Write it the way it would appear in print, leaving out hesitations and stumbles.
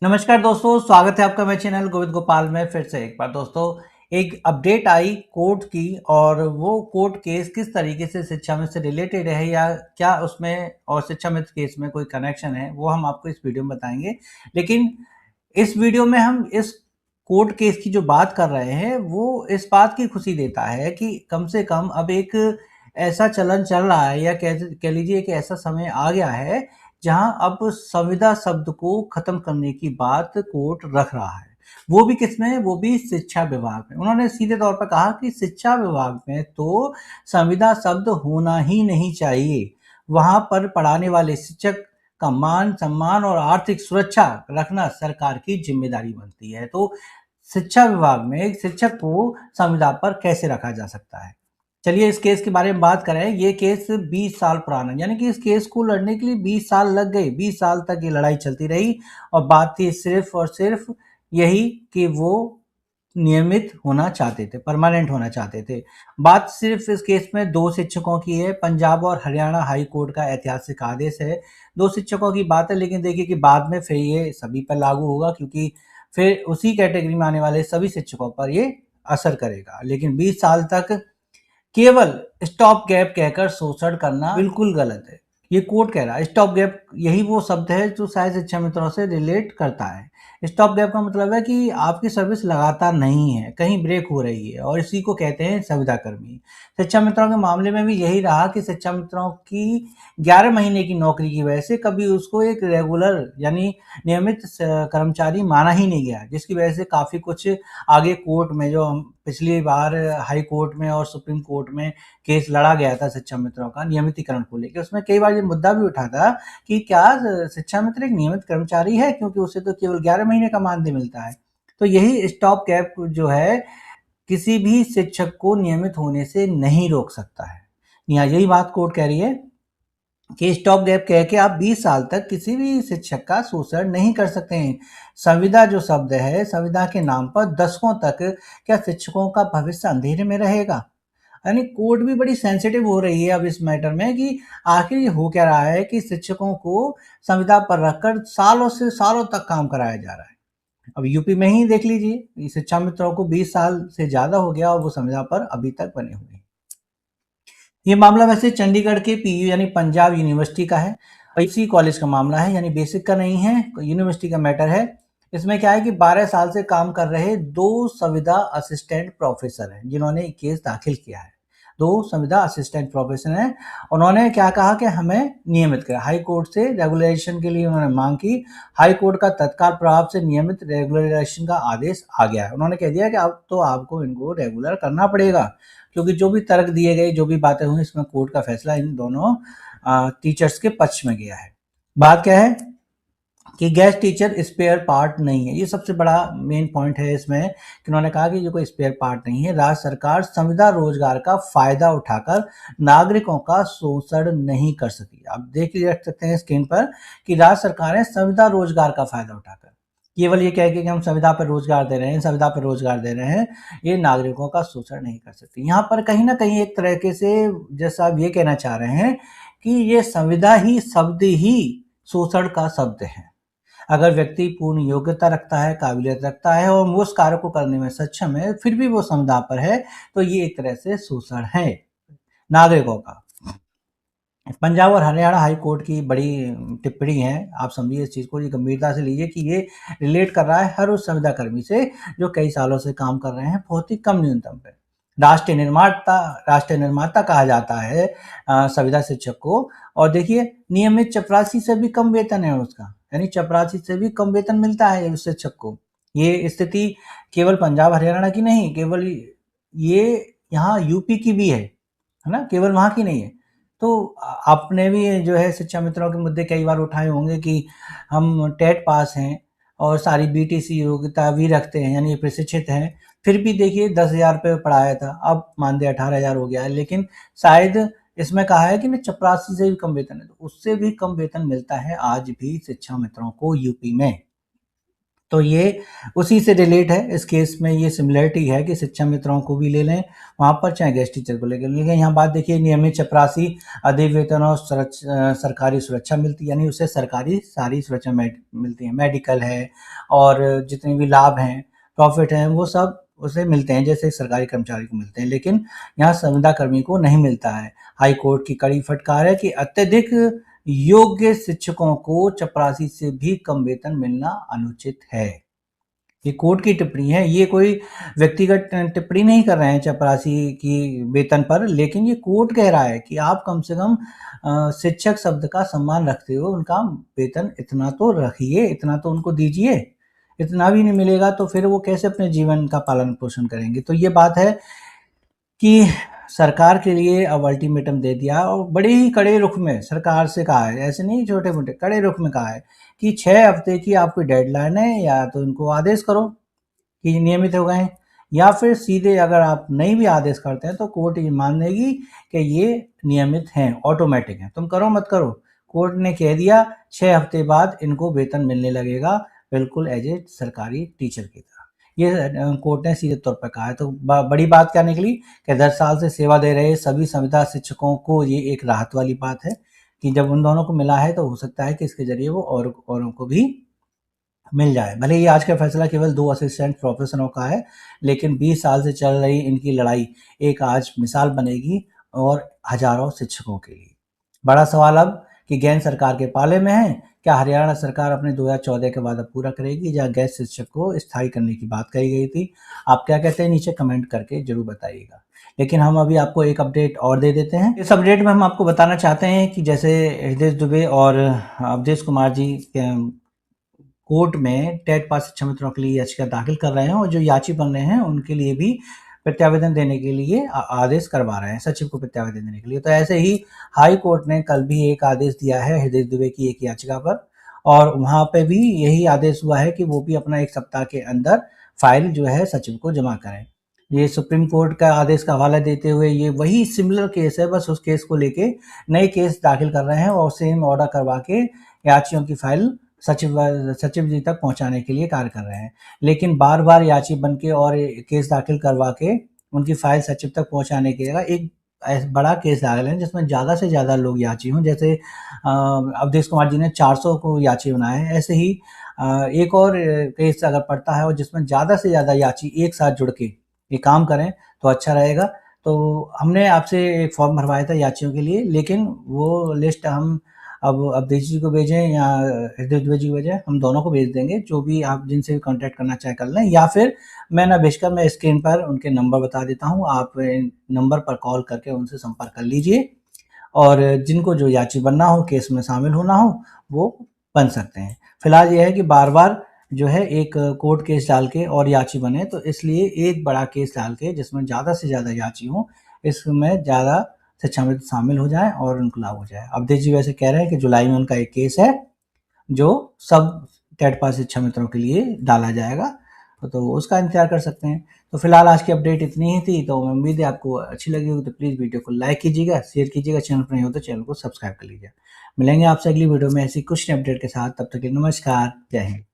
नमस्कार दोस्तों, स्वागत है आपका मेरे चैनल गोविंद गोपाल में फिर से एक बार दोस्तों। एक अपडेट आई कोर्ट की और वो कोर्ट केस किस तरीके से शिक्षा मित्र से रिलेटेड है या क्या उसमें और शिक्षा मित्र केस में कोई कनेक्शन है, वो हम आपको इस वीडियो में बताएंगे। लेकिन इस वीडियो में हम इस कोर्ट केस की जो बात कर रहे हैं वो इस बात की खुशी देता है कि कम से कम अब एक ऐसा चलन चल रहा है या कह कह लीजिए कि ऐसा समय आ गया है जहां अब संविदा शब्द को खत्म करने की बात कोर्ट रख रहा है। वो भी किसमें? वो भी शिक्षा विभाग में। उन्होंने सीधे तौर पर कहा कि शिक्षा विभाग में तो संविदा शब्द होना ही नहीं चाहिए। वहां पर पढ़ाने वाले शिक्षक का मान सम्मान और आर्थिक सुरक्षा रखना सरकार की जिम्मेदारी बनती है। तो शिक्षा विभाग में एक शिक्षक को संविदा पर कैसे रखा जा सकता है? चलिए इस केस के बारे में बात करें। ये केस 20 साल पुराना है, यानी कि इस केस को लड़ने के लिए 20 साल लग गए। 20 साल तक ये लड़ाई चलती रही और बात थी सिर्फ और सिर्फ यही कि वो नियमित होना चाहते थे, परमानेंट होना चाहते थे। बात सिर्फ इस केस में 2 शिक्षकों की है। पंजाब और हरियाणा हाई कोर्ट का ऐतिहासिक आदेश है। 2 शिक्षकों की बात है, लेकिन देखिए कि बाद में फिर ये सभी पर लागू होगा, क्योंकि फिर उसी कैटेगरी में आने वाले सभी शिक्षकों पर ये असर करेगा। लेकिन 20 साल तक केवल स्टॉप गैप कहकर शोषण करना बिल्कुल गलत है। ये कोर्ट कह रहा है। स्टॉप गैप यही वो शब्द है जो शायद शिक्षा मित्रों से रिलेट करता है। स्टॉप गैप का मतलब है कि आपकी सर्विस लगातार नहीं है, कहीं ब्रेक हो रही है, और इसी को कहते हैं संविदा कर्मी। शिक्षा मित्रों के मामले में भी यही रहा कि शिक्षा मित्रों की 11 महीने की नौकरी की वजह से कभी उसको एक रेगुलर यानी नियमित कर्मचारी माना ही नहीं गया, जिसकी वजह से काफ़ी कुछ आगे कोर्ट में जो हम पिछली बार हाई कोर्ट में और सुप्रीम कोर्ट में केस लड़ा गया था शिक्षा मित्रों का नियमितीकरण को लेकर, उसमें कई बार ये मुद्दा भी उठा था कि क्या शिक्षा मित्र एक नियमित कर्मचारी है, क्योंकि उसे तो केवल 11 महीने का मानदेय मिलता है। तो यही स्टॉप गैप जो है किसी भी शिक्षक को नियमित होने से नहीं रोक सकता है। यहाँ यही बात कोर्ट कह रही है कि स्टॉप गैप कह के आप 20 साल तक किसी भी शिक्षक का शोषण नहीं कर सकते हैं। संविदा जो शब्द है, संविदा के नाम पर दशकों तक क्या शिक्षकों का भविष्य अंधेरे में रहेगा? यानी कोर्ट भी बड़ी सेंसिटिव हो रही है अब इस मैटर में कि आखिर ये हो क्या रहा है कि शिक्षकों को संविदा पर रखकर सालों से सालों तक काम कराया जा रहा है। अब यूपी में ही देख लीजिए, शिक्षा मित्रों को 20 साल से ज़्यादा हो गया और वो संविदा पर अभी तक बने हुए हैं। ये मामला वैसे चंडीगढ़ के पीयू यानी पंजाब यूनिवर्सिटी का है। इसी कॉलेज का मामला है, यानी बेसिक का नहीं है, यूनिवर्सिटी का मैटर है। इसमें क्या है कि 12 साल से काम कर रहे 2 संविदा असिस्टेंट प्रोफेसर हैं जिन्होंने केस दाखिल किया है। 2 संविदा असिस्टेंट प्रोफेसर हैं। उन्होंने क्या कहा कि हमें नियमित करें। हाई कोर्ट से रेगुलेशन के लिए उन्होंने मांग की। हाई कोर्ट का तत्काल प्रभाव से नियमित रेगुलराइजेशन का आदेश आ गया है। उन्होंने कह दिया कि अब तो आपको इनको रेगुलर करना पड़ेगा, क्योंकि जो भी तर्क दिए गए, जो भी बातें हुई, इसमें कोर्ट का फैसला इन दोनों टीचर्स के पक्ष में गया है। बात क्या है कि गेस्ट टीचर स्पेयर पार्ट नहीं है। ये सबसे बड़ा मेन पॉइंट है इसमें कि उन्होंने कहा कि ये कोई स्पेयर पार्ट नहीं है। राज्य सरकार संविदा रोजगार का फायदा उठाकर नागरिकों का शोषण नहीं कर सकी। आप देख सकते हैं स्क्रीन पर कि राज्य सरकारें संविदा रोजगार का फायदा उठाकर केवल ये कह के कि हम संविदा पर रोजगार दे रहे हैं, संविदा पर रोजगार दे रहे हैं, ये नागरिकों का शोषण नहीं कर सकती। यहाँ पर कहीं ना कहीं एक तरीके से जैसा आप ये कहना चाह रहे हैं कि ये संविदा ही शब्द ही शोषण का शब्द है। अगर व्यक्ति पूर्ण योग्यता रखता है, काबिलियत रखता है और वो उस कार्य को करने में सक्षम है, फिर भी वो संविदा पर है, तो ये एक तरह से शोषण है नागरिकों का। पंजाब और हरियाणा हाई कोर्ट की बड़ी टिप्पणी है। आप समझिए इस चीज़ को, ये गंभीरता से लीजिए कि ये रिलेट कर रहा है हर उस संविदा कर्मी से जो कई सालों से काम कर रहे हैं बहुत ही कम न्यूनतम पे। राष्ट्रीय निर्माता कहा जाता है संविदा शिक्षक को। और देखिए नियमित चपरासी से भी कम वेतन है उसका, यानी चपरासी से भी कम वेतन मिलता है उस शिक्षक को। ये स्थिति केवल पंजाब हरियाणा की नहीं, केवल ये यहाँ यूपी की भी है ना, केवल वहाँ की नहीं है। तो आपने भी जो है शिक्षा मित्रों के मुद्दे कई बार उठाए होंगे कि हम टेट पास हैं और सारी बीटीसी योग्यता भी रखते हैं, यानी प्रशिक्षित हैं, फिर भी देखिए 10,000 रुपये पढ़ाया था, अब मानदेय 18,000 हो गया है। लेकिन शायद इसमें कहा है कि मैं चपरासी से भी कम वेतन है, तो उससे भी कम वेतन मिलता है आज भी शिक्षा मित्रों को यूपी में। तो ये उसी से रिलेट है। इस केस में ये सिमिलरिटी है कि शिक्षा मित्रों को भी ले लें वहाँ पर, चाहे गेस्ट टीचर को लेकर। लेकिन यहाँ बात देखिए, नियमित चपरासी, अधिक वेतन और सरकारी सुरक्षा मिलती है, यानी उसे सरकारी सारी सुरक्षा मिलती है, मेडिकल है और जितने भी लाभ हैं, प्रॉफिट हैं, वो सब उसे मिलते हैं जैसे सरकारी कर्मचारी को मिलते हैं। लेकिन यहाँ संविदा कर्मी को नहीं मिलता है। हाई कोर्ट की कड़ी फटकार है कि अत्यधिक योग्य शिक्षकों को चपरासी से भी कम वेतन मिलना अनुचित है। ये कोर्ट की टिप्पणी है, ये कोई व्यक्तिगत टिप्पणी नहीं कर रहे हैं चपरासी की वेतन पर, लेकिन ये कोर्ट कह रहा है कि आप कम से कम शिक्षक शब्द का सम्मान रखते हो, उनका वेतन इतना तो रखिए, इतना तो उनको दीजिए। इतना भी नहीं मिलेगा तो फिर वो कैसे अपने जीवन का पालन पोषण करेंगे। तो ये बात है कि सरकार के लिए अब अल्टीमेटम दे दिया और बड़े ही कड़े रुख में सरकार से कहा है, ऐसे नहीं छोटे मोटे, कड़े रुख में कहा है कि 6 हफ्ते की आपकी डेडलाइन है, या तो इनको आदेश करो कि नियमित हो गए, या फिर सीधे अगर आप नहीं भी आदेश करते हैं तो कोर्ट ये मान लेगी कि ये नियमित हैं, ऑटोमेटिक हैं, तुम करो मत करो। कोर्ट ने कह दिया 6 हफ्ते बाद इनको वेतन मिलने लगेगा, बिल्कुल एज ए सरकारी टीचर की तरह। ये कोर्ट ने सीधे तौर पर कहा है। तो बड़ी बात क्या निकली कि 10 साल से सेवा दे रहे सभी संविदा शिक्षकों को ये एक राहत वाली बात है कि जब उन दोनों को मिला है तो हो सकता है कि इसके जरिए वो औरों को भी मिल जाए। भले ही आज का फैसला केवल 2 असिस्टेंट प्रोफेसरों का है, लेकिन 20 साल से चल रही इनकी लड़ाई एक आज मिसाल बनेगी और हजारों शिक्षकों के लिए। बड़ा सवाल अब कि गेंद सरकार के पाले में है। क्या हरियाणा सरकार अपने 2014 के वादा पूरा करेगी, या गैर शिक्षक को स्थायी करने की बात कही गई थी? आप क्या कहते हैं नीचे कमेंट करके जरूर बताइएगा। लेकिन हम अभी आपको एक अपडेट और दे देते हैं। इस अपडेट में हम आपको बताना चाहते हैं कि जैसे हृदय दुबे और अवधेश कुमार जी कोर्ट में टेट पास शिक्षा मित्रों के लिए याचिका दाखिल कर रहे हैं, और जो याची बन रहे हैं उनके लिए भी प्रत्यावेदन देने के लिए आदेश करवा रहे हैं, सचिव को प्रत्यावेदन देने के लिए। तो ऐसे ही हाई कोर्ट ने कल भी एक आदेश दिया है हृदय दुबे की एक याचिका पर, और वहां पे भी यही आदेश हुआ है कि वो भी अपना 1 सप्ताह के अंदर फाइल जो है सचिव को जमा करें। ये सुप्रीम कोर्ट का आदेश का हवाला देते हुए ये वही सिमिलर केस है, बस उस केस को लेके नए केस दाखिल कर रहे हैं और सेम ऑर्डर करवा के याचियों की फाइल सचिव जी तक पहुंचाने के लिए कार्य कर रहे हैं। लेकिन बार बार याची बन के और केस दाखिल करवा के उनकी फाइल सचिव तक पहुंचाने के लिए एक बड़ा केस दाखिल है जिसमें ज़्यादा से ज़्यादा लोग याची हों। जैसे अवधेश कुमार जी ने 400 को याची बनाए हैं, ऐसे ही एक और केस अगर पड़ता है और जिसमें ज़्यादा से ज़्यादा याची एक साथ जुड़ के ये काम करें तो अच्छा रहेगा। तो हमने आपसे एक फॉर्म भरवाया था याचियों के लिए, लेकिन वो लिस्ट हम अब अवधेश जी को भेजें या हृदय दुबे जी को भेजें, हम दोनों को भेज देंगे। जो भी आप जिनसे भी कांटेक्ट करना चाहे कर लें, या फिर मैं ना भेजकर मैं स्क्रीन पर उनके नंबर बता देता हूँ, आप नंबर पर कॉल करके उनसे संपर्क कर लीजिए, और जिनको जो याची बनना हो, केस में शामिल होना हो, वो बन सकते हैं। फिलहाल ये है कि बार बार जो है एक कोर्ट केस डाल के और याची बने, तो इसलिए एक बड़ा केस डाल के जिसमें ज़्यादा से ज़्यादा याची हो, इसमें ज़्यादा शिक्षा मित्र शामिल हो जाए और उनको लाभ हो जाए। अवधेश जी वैसे कह रहे हैं कि जुलाई में उनका एक केस है जो सब टेट पास शिक्षा मित्रों के लिए डाला जाएगा, तो उसका इंतजार कर सकते हैं। तो फिलहाल आज की अपडेट इतनी ही थी। तो उम्मीद है आपको अच्छी लगी होगी, तो प्लीज़ वीडियो को लाइक कीजिएगा, शेयर कीजिएगा, चैनल पर नहीं हो तो चैनल को सब्सक्राइब कर लीजिए। मिलेंगे आपसे अगली वीडियो में ऐसी कुछ अपडेट के साथ, तब तक के लिए नमस्कार, जय हिंद।